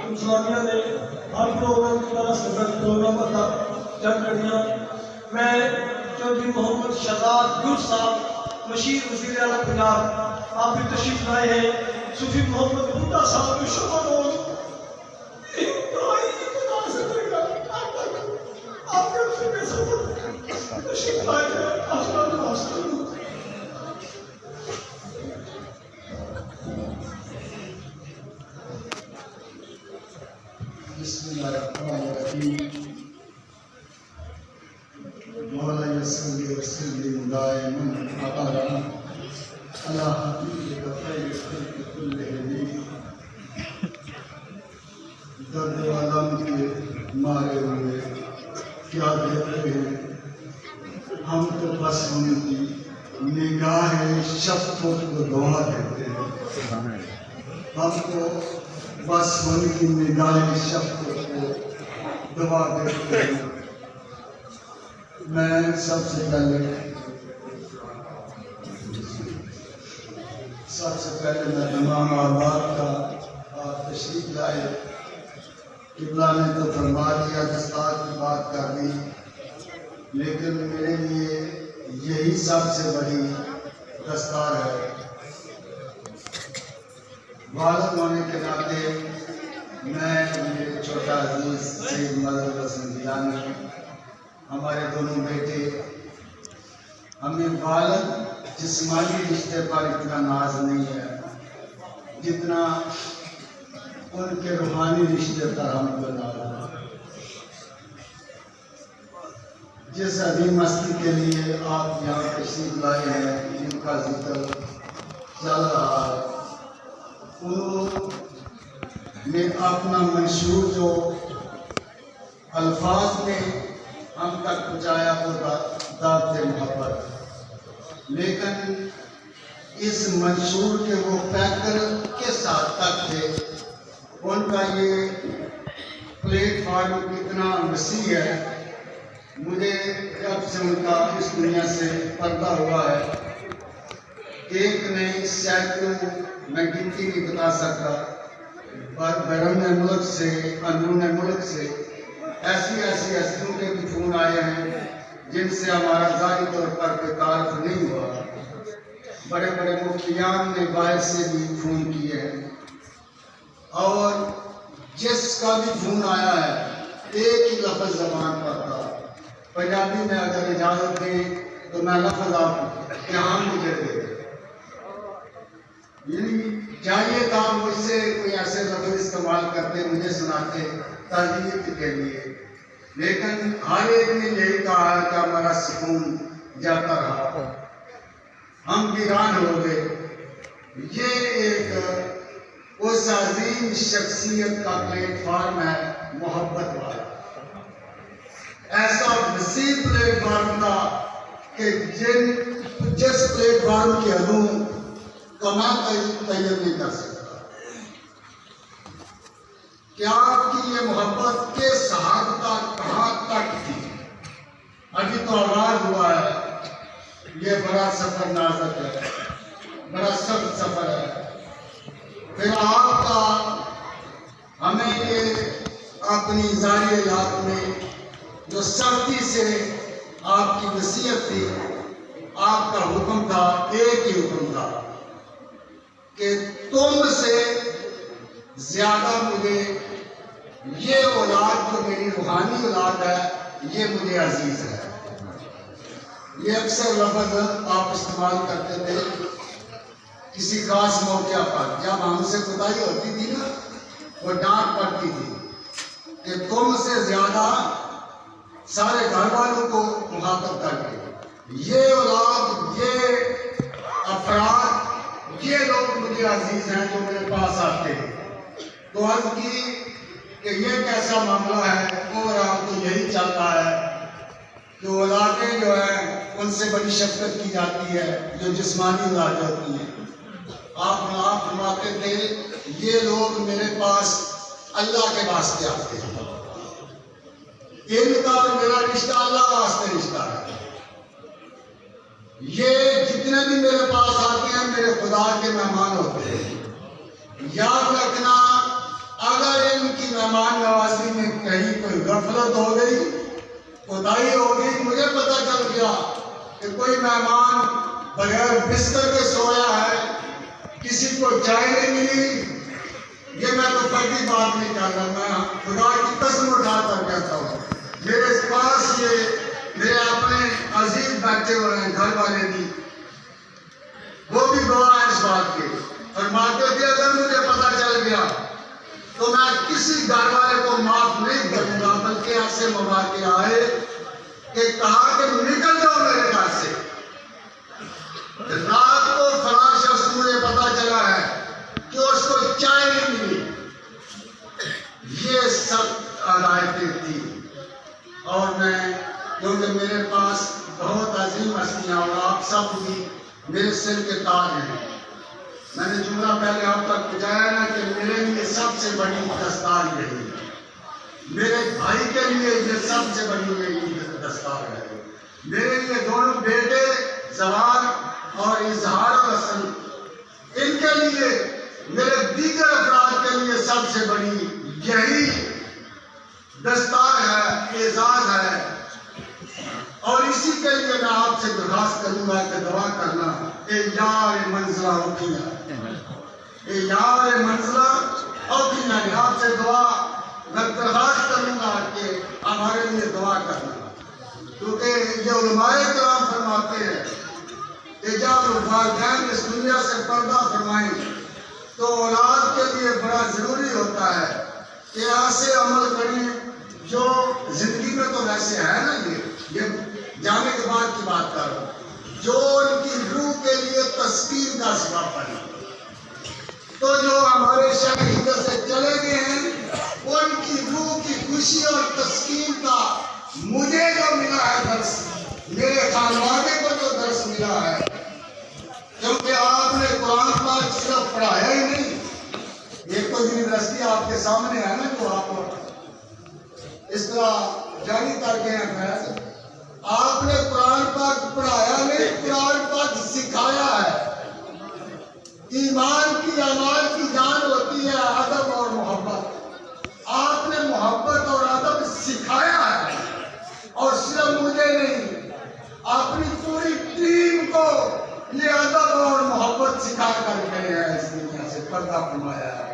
انسانیہ نے ہر پروگرام کی طرح سے پروگرام تھا چند گھڑیاں میں چودھری محمد شہزاد گل صاحب مشیر وزیر اعلیٰ پنجاب آپ بھی تشریف لائے ہیں صوفی محمد بھٹا صاحب بھی شکر ہو بسم اللہ الرحمن الرحیم مولا صلی وسلم دائما ابدا علی حبیبک خیر خلق کلہم درد عالم کے مارے ہوئے کیا دیتے ہیں ہم تو بس ان کی نگاہ شفقت کو دعا دیتے ہیں ہم تو بس ان کی نگاہ شفقت کو دعا دیتے ہیں میں سب سے پہلے میں امام آباد کا تشریف لائے قبلہ نے تو فرما دیا دستار کی بات کر دی لیکن میرے لیے یہی سب سے بڑی دستار ہے والد ہونے کے ناطے میں میرے چھوٹا عزیز سید مظہر حسن گیلانی ہمارے دونوں بیٹے ہمیں والد جسمانی رشتے پر اتنا ناز نہیں ہے جتنا ان کے روحانی رشتے پر ہم کو ناز ہے جس عظیم ہستی کے لیے آپ یہاں تشریف لائے ہیں جن کا ذکر چل رہا ہے انہوں نے اپنا منشور جو الفاظ میں ہم تک پہنچایا وہ دعوت محبت لیکن اس منشور کے وہ پیکر کس حد تک تھے ان کا یہ پلیٹ فارم کتنا وسیع ہے مجھے جب سے ان کا اس دنیا سے پردہ ہوا ہے ایک نہیں سینکڑوں میں گنتی نہیں بتا سکتا پر بیرون ملک سے اندرون ملک سے ایسی ہستیوں کے بھی فون آئے ہیں جن سے ہمارا ظاہری طور پر کوئی تعارف نہیں ہوا بڑے بڑے مفتیان نے باہر سے بھی فون کیے ہیں اور جس کا بھی فون آیا ہے ایک ہی لفظ زبان پر تھا پنجابی میں اگر اجازت دیں تو میں لفظ آپ یہاں مجھے دے یعنی چاہیے تھا مجھ سے کوئی ایسے لفظ استعمال کرتے مجھے سناتے تربیت کے لیے لیکن ہر ایک نے یہی کہا کہ ہمارا سکون جاتا رہا ہم ویران ہو گئے یہ ایک اس عظیم شخصیت کا پلیٹ فارم ہے محبت والا ایسا وسیع پلیٹ فارم تھا کہ جس پلیٹ فارم کی حدوں کما تیار نہیں کر سکتا کیا آپ کی یہ محبت کے سہارا تک کہاں تک تھی ابھی تو آغاز ہوا ہے یہ بڑا سفر نازک ہے بڑا سخت سفر ہے پھر آپ کا ہمیں یہ اپنی ظاہری حیات میں جو سختی سے آپ کی وصیت تھی آپ کا حکم تھا ایک ہی حکم تھا کہ تم سے زیادہ مجھے یہ اولاد جو میری روحانی اولاد ہے یہ مجھے عزیز ہے یہ اکثر لفظ آپ استعمال کرتے تھے کسی خاص موقع پر جب ہم سے خدائی ہوتی تھی نا وہ ڈانٹ پڑتی تھی کہ تم سے زیادہ سارے گھر والوں کو مخاطب کر کے یہ اولاد یہ افراد یہ لوگ مجھے عزیز ہیں جو میرے پاس آتے ہیں تو عرض کی کہ یہ کیسا معاملہ ہے اور آپ کو یہی چلتا ہے کہ اولادیں جو ہیں ان سے بڑی شفقت کی جاتی ہے جو جسمانی اولاد ہوتی ہیں آپ فرماتے تھے یہ لوگ میرے پاس اللہ کے واسطے آتے ہیں ان کا اور میرا رشتہ اللہ واسطے رشتہ ہے یہ جتنے بھی میرے پاس آتے ہیں میرے خدا کے مہمان ہوتے ہیں یاد رکھنا اگر ان کی مہمان نوازی میں کہیں کوئی غفلت ہو گئی، کوتاہی ہو گئی، مجھے پتہ چل گیا کہ کوئی مہمان بغیر بستر کے سویا ہے، کسی کو چائے نہیں ملی، یہ میں تو فردی بات نہیں کر رہا، میں خدا کی قسم اٹھا کر کہتا ہوں، میرے پاس یہ میرے اپنے عزیز بیٹھے ہوئے ہیں، گھر والے بھی، وہ بھی گواہ ہے اس بات کے، فرماتے تھے اگر مجھے پتہ چل گیا تو میں کسی گھر والے کو معاف نہیں کروں گا، بلکہ ایسے مواقع آئے کہ کہا کہ نکل جاؤ میرے گھر سے، رات کو فلاں شخص مجھے پتہ چلا ہے کہ اس کو چائے نہیں ملی، یہ سب علائقیں تھی، اور میں کیونکہ میرے پاس بہت عظیم ہستیاں اور آپ سب بھی میرے سر کے تاج ہیں، میں نے جملہ پہلے آپ تک پہنچایا نا کہ میرے لیے سب سے بڑی دستار یہی ہے، میرے بھائی کے لیے یہ سب سے بڑی میری دستار ہے، میرے لیے دونوں بیٹے زوال اور اظہار حسن، ان کے لیے میرے دیگر افراد کے لیے سب سے بڑی یہی دستار ہے، اعزاز ہے، اور اسی کے لیے میں آپ سے درخواست کروں گا کہ دعا کرنا، اے یار منزلہ اوکھیا، اے یار منزلہ اوکھیا، آپ سے دعا میں درخواست کروں گا کہ ہمارے لیے دعا کرنا، کیونکہ یہ علماء کرام فرماتے ہیں کہ جب والدین اس دنیا سے پردہ فرمائیں تو اولاد کے لیے بڑا ضروری ہوتا ہے کہ ایسے عمل کریں جو زندگی میں تو ویسے ہے نا، یہ جانے کے بعد کی بات کر رہا ہوں، جو ان کی روح کے لیے تسکین کا سبب بنے، تو جو ہمارے شہر ادھر سے چلے گئے ہیں ان کی روح کی خوشی اور تسکین کا مجھے جو ملا ہے درس، میرے خانوادے کو جو درس ملا ہے، کیونکہ آپ نے قرآن پاک صرف پڑھایا ہی نہیں، ایک تو یونیورسٹی آپ کے سامنے ہے نا جو آپ اس طرح جاری کر کے ہیں فیض، آپ نے قرآن پاک پڑھایا نہیں، قرآن پاک سکھایا ہے، ایمان کی اعمال کی جان ہوتی ہے ادب اور محبت، آپ نے محبت اور ادب سکھایا ہے، اور صرف مجھے نہیں اپنی پوری ٹیم کو یہ ادب اور محبت سکھا کر گئے ہیں، اس دنیا سے پردہ فرمایا ہے،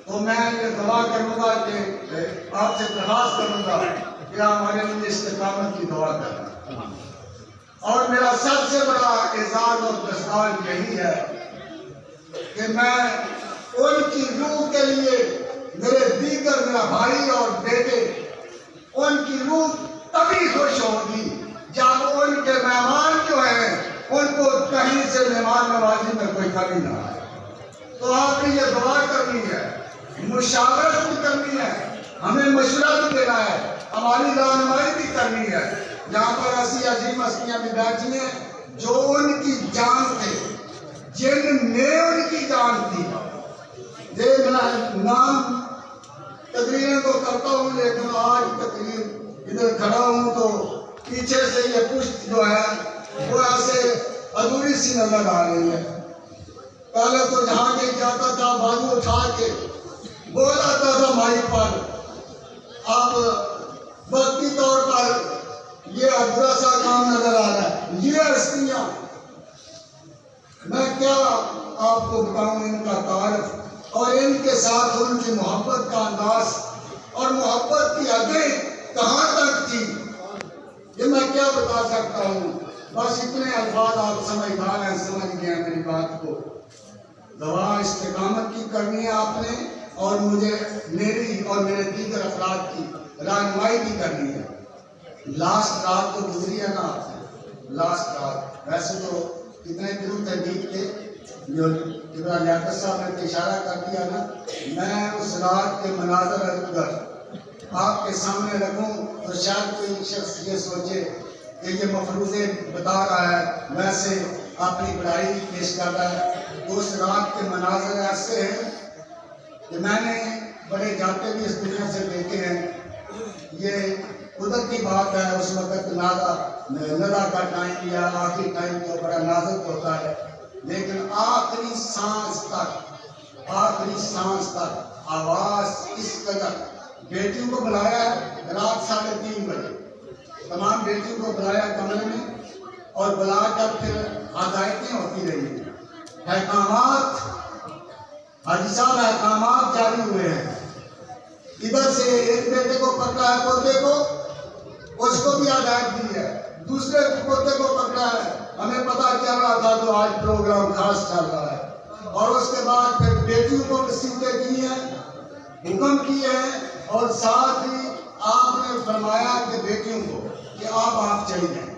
تو میں یہ دعا کروں گا کہ آپ سے درخواست کروں گا کہ ہمارے لیے استقامت کی دعا کرنا، اور میرا سب سے بڑا اعزاز اور دستار یہی ہے کہ میں ان کی روح کے لیے میرے دیگر میرا بھائی اور بیٹے، ان کی روح تبھی خوش ہوگی جب ان کے مہمان جو ہیں ان کو کہیں سے مہمان نوازی میں کوئی کمی نہ آئے، تو آپ نے یہ دعا کرنی ہے، مشاورت بھی کرنی ہے، ہمیں مشورہ بھی دینا ہے، ہماری رہنمائی بھی کرنی ہے، جہاں پر ایسی عظیم ہستیاں بھی بیٹھی ہیں جو ان کی جان تھے، جن نے ان کی جان تھی، نام تقریریں تو کرتا ہوں لیکن آج تقریر ادھر کھڑا ہوں تو پیچھے سے یہ پشت جو ہے وہ ایسے ادھوری سی نظر آ رہی ہے، پہلے تو جہاں کے جاتا تھا بازو اٹھا کے بولاتا تھا مائک پر، اب وقتی طور پر یہ ادھورا سا کام نظر آ رہا ہے، یہ ہستیاں میں کیا آپ کو بتاؤں ان کا تعارف اور ان کے ساتھ ان کی محبت کا انداز اور محبت کی حدیں کہاں تک تھی، یہ میں کیا بتا سکتا ہوں، بس اتنے الفاظ آپ سمجھدار ہیں، سمجھ گئے میری بات کو، دعا استقامت کی کرنی ہے آپ نے، اور مجھے میری اور میرے دیگر افراد کی رہنمائی بھی کرنی ہے۔ لاسٹ رات تو گزری ہے نا آپ سے، لاسٹ رات ویسے تو کتنے دن تحقیق کے جو جبران لیاقت صاحب نے اشارہ کر دیا نا، میں اس رات کے مناظر اگر آپ کے سامنے رکھوں تو شاید کوئی شخص یہ سوچے کہ یہ مفروضے بتا رہا ہے، ویسے اپنی بڑائی پیش کر رہا ہے، تو اس رات کے مناظر ایسے ہیں کہ میں نے بڑے جاتے بھی اس دنیا سے دیکھے ہیں، یہ قدرت کی بات ہے، اس وقت ندا کا ٹائم یا آخری ٹائم تو بڑا نازک ہوتا ہے، لیکن آخری سانس تک آواز اس قدر، بیٹیوں کو بلایا رات 3:30 بجے، تمام بیٹیوں کو بلایا کمرے میں اور بلا کر پھر ہدایتیں ہوتی رہی، احکامات، حاجی صاحب احکامات جاری ہوئے ہیں۔ ادھر سے ایک بیٹے کو پکڑا ہے پوتے کو، اس کو بھی ہدایت دی ہے، دوسرے پوتے کو پکڑا ہے، ہمیں پتا چل رہا تھا تو آج پروگرام خاص چل رہا ہے، اور اس کے بعد پھر بیٹیوں کو نصیحتیں کی ہیں، حکم کیے ہیں، اور ساتھ ہی آپ نے فرمایا کہ بیٹیوں کو کہ آپ چلی جائیں۔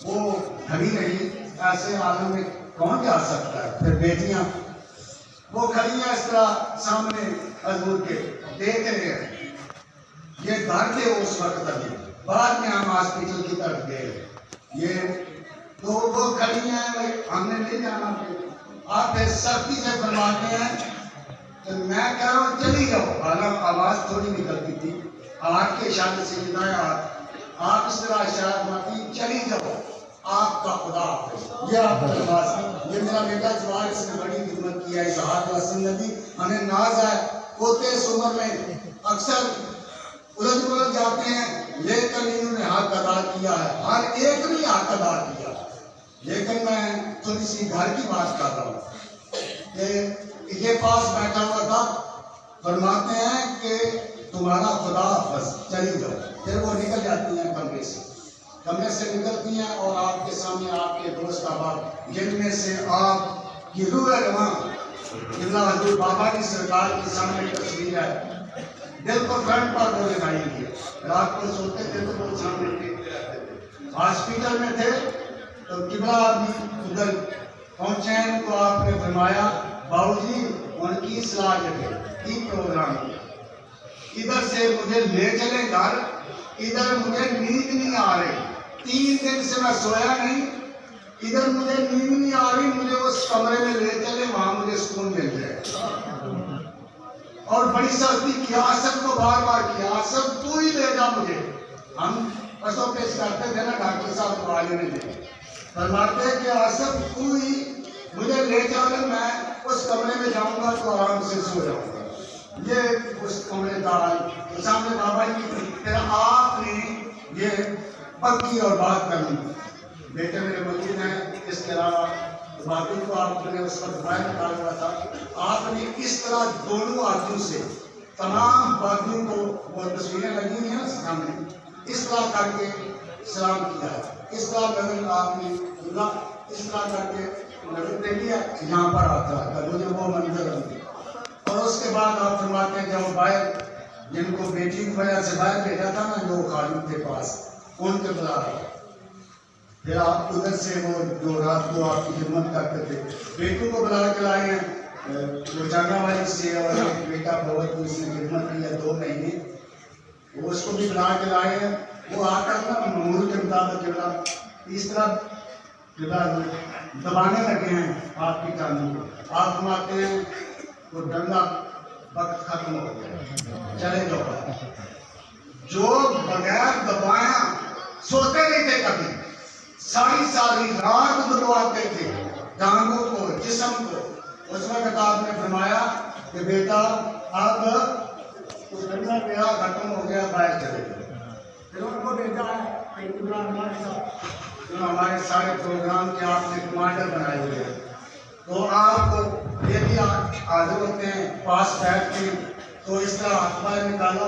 وہ کھڑی رہی، ایسے عالم میں کون جا سکتا ہے؟ پھر بیٹیاں وہ کھڑی ہیں اس طرح سامنے حضور کے، دیکھ رہے ہیں، یہ گھر تھے اس وقت ابھی، بعد میں ہم ہاسپٹل کی طرف گئے، یہ تو وہ کھڑی ہیں، ہم نے نہیں جانا، آپ پھر سختی سے فرماتے ہیں کہ میں کہہ رہا ہوں چلی جاؤ، حالانکہ آواز تھوڑی نکلتی تھی، ہاتھ کے اشارے سے ہدایات، آپ اس طرح اشارہ ماتی چلی جاؤ، آپ کا خدا حافظ، یہ آپ کا لباس، یہ میرا بیٹا جوان، اس نے بڑی خدمت کی ہے، اسحاق حسن نبی، ہمیں ناز ہے، پوتے اس عمر میں اکثر الجھ جاتے ہیں، لیکن انہوں نے حق ادا کیا ہے، ہر ایک نے حق ادا کیا، لیکن میں تھوڑی سی گھر کی بات کر رہا ہوں کہ یہ پاس بیٹھا ہوا تھا، فرماتے ہیں کہ تمہارا خدا حافظ، چلی جاؤ، پھر وہ نکل جاتی ہیں کمرے سے نکلتی ہیں، اور آپ کے سامنے آپ کے دوست احباب، جن میں سے آپ کی روح رواں قبلہ حضور بابا کی سرکار کی سامنے تصویر ہے، دل کو فرنٹ پر بولے بھائی گی، رات کو سوتے تھے تو وہ سامنے دیکھتے رہتے تھے، ہاسپٹل میں تھے تو قبلہ آدمی ادھر پہنچے ہیں تو آپ نے فرمایا باؤ جی ان کی اصلاح جگہ کی پروگرام، ادھر سے مجھے لے چلے گھر، ادھر مجھے نیند نہیں آ رہی، 3 دن سے میں سویا نہیں، ادھر مجھے نیند نہیں آ رہی، مجھے اس کمرے میں لے چلے، وہاں مجھے سکون مل جائے، اور بڑی سختی کی، آصف کو بار بار کیا، آصف تو ہی لے جا مجھے، ہم پسوں پیش کرتے تھے نا ڈاکٹر صاحب کو آگے میں لے، فرماتے ہیں کہ آصف تو ہی مجھے لے چلے، میں اس کمرے میں جاؤں گا تو آرام سے سو جاؤں گا، یہ اس کمرے کا حال سامنے بابا جی، پھر آپ نے یہ پکی اور بات کرنی، بیٹے میرے مجید ہیں، اس کے علاوہ باقی کو آپ نے اس وقت باہر نکالا ہوا تھا، آپ نے اس طرح دونوں ہاتھوں سے تمام باقیوں کو، وہ تصویریں لگی ہیں سامنے، اس طرح کر کے سلام کیا، اس طرح نظر آپ نے اس طرح کر کے نظر دے لیا، یہاں پر آتا ہے مجھے وہ منظر ہوئی، اور اس کے بعد آپ فرماتے ہیں جب باہر جن کو بیٹی کی وجہ سے باہر بھیجا تھا نا، جو خادم کے پاس، ان کے بلا رہا، پھر آپ ادھر سے وہ جو رات کو آپ کی خدمت کرتے تھے، بیٹوں کو بلا کے لائے ہیں، وہ جانا والی سے، اور ایک بیٹا بہت اس نے خدمت کی ہے 2 مہینے، وہ اس کو بھی بلا کے لائے ہیں، وہ آ کر نا معمول کے مطابق جگہ اس طرح دبانے لگے ہیں آپ کی ٹانگوں کو، آپ فرماتے ہیں وہ ڈنگا وقت ختم ہو گیا، چلے جاؤ، جو بغیر دبایا سوتے نہیں تھے کبھی، ساری رات دبواتے تھے ٹانگوں کو، جسم کو، اس وقت آپ نے فرمایا کہ بیٹا اب تو ڈنگا میرا ختم ہو گیا، باہر چلے گئے، پھر ان کو بھیجا ہے ہمارے سارے پروگرام کے آپ نے کمانڈر بنائے ہوئے ہیں، تو آپ کو یہ بھی حاضر ہوتے ہیں، پاس بیٹھتے ہیں، تو اس طرح ہاتھ باہر نکالا،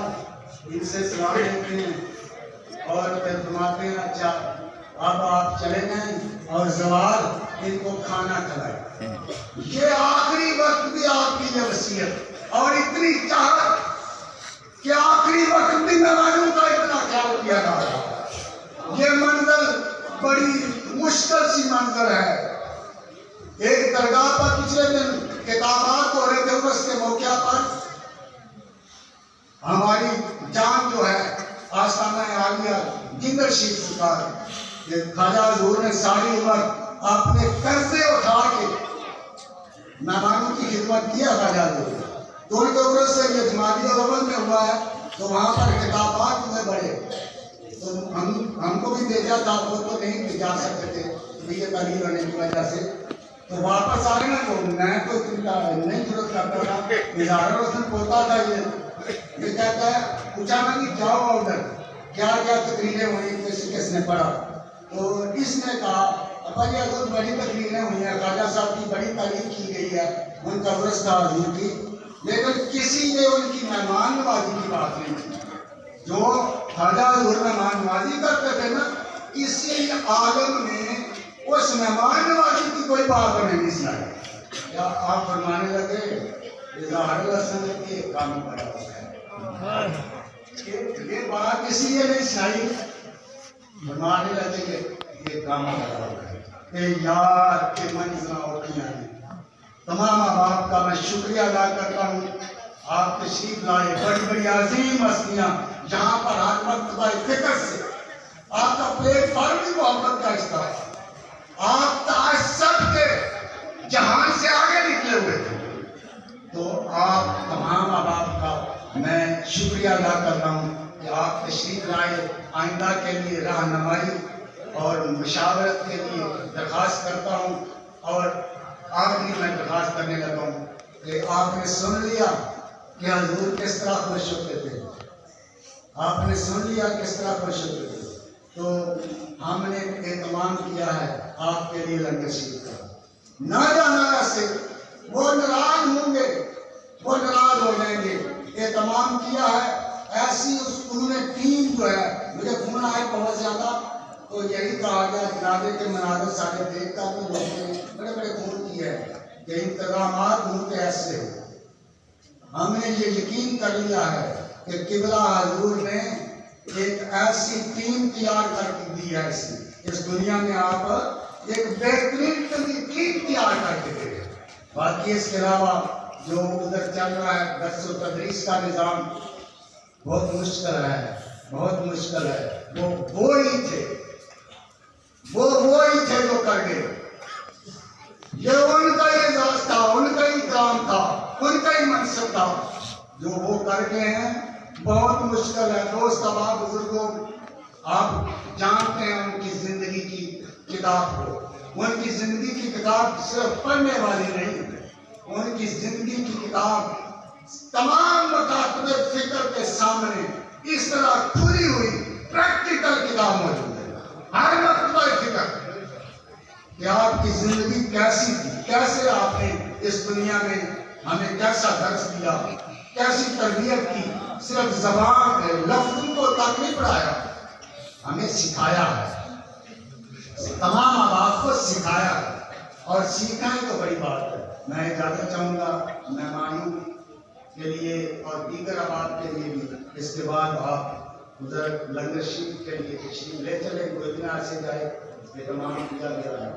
ان سے سلام لیتے ہیں، اور پھر فرماتے ہیں اچھا اب آپ چلے گئے، اور زوال ان کو کھانا کھلائے، یہ آخری وقت بھی آپ کی یہ وصیت، اور اتنی چاہت کہ آخری وقت بھی مہمانوں کا اتنا خیال کیا جا رہا ہے، یہ منظر بڑی مشکل سی منظر ہے، ایک درگاہ پر پچھلے دن کتابات ہو رہے تھے، اس کے موقع پر ہماری جان جو ہے آستانہ عالیہ جنگر شیخ سرکار، یہ خواجہ حضور نے ساری عمر اپنے قرضے اٹھا کے مہمانوں کی خدمت کیا، خواجہ حضور تو ان کے عمر سے یہ جمادی الاول میں ہوا ہے، تو وہاں پر کتابات ہوئے بڑے، تو ہم کو بھی بھیجا تھا، وہ تو نہیں جا سکتے تھے یہ تعلیم ہونے کی وجہ سے، تو واپس آئے نا تو میں تو نہیں ضرورت کرتا تھا، اظہار روشن ہوتا تھا یہ کہتا ہے پوچھا میں کہ جاؤ ادھر کیا کیا تقریریں ہوئی کس نے پڑھا، تو اس نے کہا ابا یہ حضور بڑی تقریریں ہوئی ہیں، خواجہ صاحب کی بڑی تعریف کی گئی ہے، ان کا عرض تھا حضور کی، لیکن کسی نے ان کی مہمان نوازی کی بات نہیں کی۔ جو خواجہ حضور مہمان نوازی کرتے تھے نا، کسی عالم نے اس مہمان نوازی کی کوئی بات ہمیں نہیں سنائی۔ کیا آپ فرمانے لگے اظہار الحسن کے کام پڑا ہوا ہے، یہ بات اس لیے نہیں سنائی، فرمانے لگے کہ یہ کام پڑا ہوا ہے کہ یار کے منزلہ ہوتی ہیں۔ تمام آپ کا میں شکریہ ادا کرتا ہوں، آپ تشریف لائے، بڑی بڑی عظیم ہستیاں جہاں پر ہر مرتبہ فکر سے آپ کا پلیٹ فارم بھی محبت کا حصہ ہے، آپ آج سب کے جہان سے آگے نکلے ہوئے تھے، تو آپ تمام آپ کا میں شکریہ ادا کرتا ہوں کہ آپ تشریف لائے۔ آئندہ کے لیے رہنمائی اور مشاورت کے لیے درخواست کرتا ہوں، اور آخری میں درخواست کرنے لگا ہوں کہ آپ نے سن لیا کہ حضور کس طرح خوش ہوتے تھے، آپ نے سن لیا کس طرح خوش ہوتے تھے، تو ہم نے اہتمام کیا ہے آپ کے لیے لنگر شریف کا۔ نہ جانا ایسے وہ ناراض ہوں گے، وہ ناراض ہو جائیں گے، اہتمام کیا ہے ایسی انہوں نے ٹیم جو ہے، مجھے فون آئے بہت زیادہ، تو یہی کہا گیا جنازے کے مناظر سارے دیکھ کر بھی لوگوں نے بڑے بڑے فون کیے ہیں کہ انتظامات ہوتے ایسے ہو۔ ہم نے یہ یقین کر لیا ہے کہ قبلہ حضور نے ایک ایسی ٹیم تیار کر کے دی ہے، اس دنیا میں آپ ایک بہترین ٹیم تیار کر کے دے۔ باقی اس کے علاوہ جو ادھر چل رہا ہے درس و تدریس کا نظام بہت مشکل ہے، بہت مشکل ہے، وہی تھے جو کر گئے، یہ ان کا اعزاز تھا، ان کا اکرام تھا، ان کا ہی منصب تھا، جو وہ کر گئے ہیں بہت مشکل ہے۔ دوست احباب بزرگوں، آپ جانتے ہیں ان کی زندگی کی کتاب کو، ان کی زندگی کی کتاب صرف پڑھنے والی نہیں، ان کی زندگی کی کتاب تمام مکاتب فکر کے سامنے اس طرح کھلی ہوئی پریکٹیکل کتاب موجود ہے، ہر مرتبہ فکر کہ آپ کی زندگی کیسی تھی، کیسے آپ نے اس دنیا میں ہمیں کیسا درس دیا، کیسی تربیت کی، صرف زبان ہے لفظوں کو تک نہیں پڑھایا، ہمیں سکھایا ہے، تمام آباد کو سکھایا ہے، اور سیکھنا ہی تو بڑی بات ہے۔ میں اجازت چاہوں گا مہمانوں کے لیے اور دیگر آباد کے لیے بھی، اس کے بعد آپ ادھر لنگر شریف کے لیے تشریف لے چلیں، کوئی دن ایسے جائے یہ تمام کیا گیا ہے۔